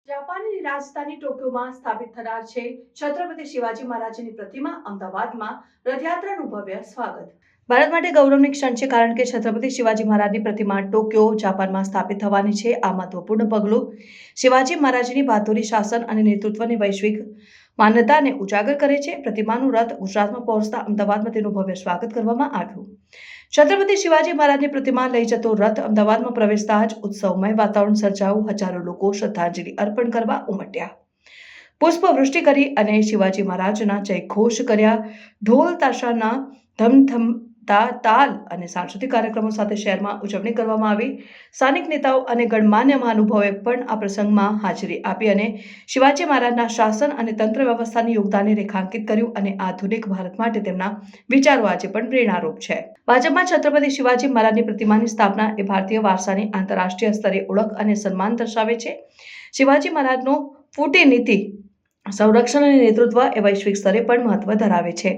જાપાનની રાજધાની ટોક્યોમાં સ્થાપિત થનાર છે છત્રપતિ શિવાજી મહારાજની પ્રતિમા અમદાવાદમાં રથયાત્રાનું ભવ્ય સ્વાગત। ભારત માટે ગૌરવની ક્ષણ છે, કારણ કે છત્રપતિ શિવાજી મહારાજની પ્રતિમા ટોક્યો જાપાનમાં સ્થાપિત થવાની છે। આ મહત્વપૂર્ણ પગલું શિવાજી મહારાજની બહાદુરી, શાસન અને નેતૃત્વની વૈશ્વિક માન્યતાને ઉજાગર કરે છે। પ્રતિમાનું રથ ગુજરાતમાં પહોંચતા અમદાવાદમાં તેનું ભવ્ય સ્વાગત કરવામાં આવ્યું। છત્રપતિ શિવાજી મહારાજની પ્રતિમા લઈ જતો રથ અમદાવાદમાં પ્રવેશતા જ ઉત્સવમય વાતાવરણ સર્જાયું। હજારો લોકો શ્રદ્ધાંજલિ અર્પણ કરવા ઉમટ્યા, પુષ્પવૃષ્ટિ કરી અને શિવાજી મહારાજના જયઘોષ કર્યા। ઢોલ તાશાના ધમધમતા તાલ અને સાંસ્કૃતિક કાર્યક્રમો સાથે શહેરમાં ઉજવણી કરવામાં આવી। સ્થાનિક નેતાઓ અને ગણમાન્ય મહાનુભાવોએ પણ આ પ્રસંગમાં હાજરી આપી અને શિવાજી મહારાજના શાસન અને તંત્ર વ્યવસ્થાની યોગદાનને રેખાંકિત કર્યું અને આધુનિક ભારત માટે તેમના વિચારો આજે પણ પ્રેરણારૂપ છે। ભાજપમાં છત્રપતિ શિવાજી મહારાજની પ્રતિમાની સ્થાપના એ ભારતીય વારસાની આંતરરાષ્ટ્રીય સ્તરે ઓળખ અને સન્માન દર્શાવે છે। શિવાજી મહારાજનો ફૂટી નીતિ, સંરક્ષણ અને નેતૃત્વ એ વૈશ્વિક સ્તરે પણ મહત્વ ધરાવે છે।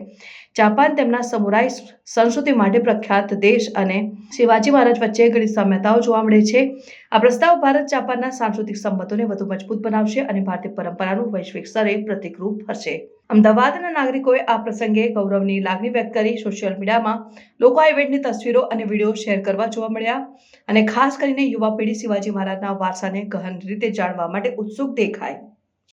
જાપાન તેમના સમુરાઈ સંસ્કૃતિ માટે પ્રખ્યાત દેશ અને શિવાજી મહારાજ વચ્ચે ઘણી સામ્યતાઓ જોવા મળે છે। આ પ્રસ્તાવ ભારત જાપાનના સાંસ્કૃતિક સંબંધોને વધુ મજબૂત બનાવશે અને ભારતીય પરંપરાનું વૈશ્વિક સ્તરે પ્રતીકરૂપ હશે। અમદાવાદના નાગરિકોએ આ પ્રસંગે ગૌરવની લાગણી વ્યક્ત કરી। સોશિયલ મીડિયામાં લોકો આ ઇવેન્ટની તસવીરો અને વિડીયો શેર કરવા જોવા મળ્યા અને ખાસ કરીને યુવા પેઢી શિવાજી મહારાજના વારસાને ગહન રીતે જાણવા માટે ઉત્સુક દેખાય।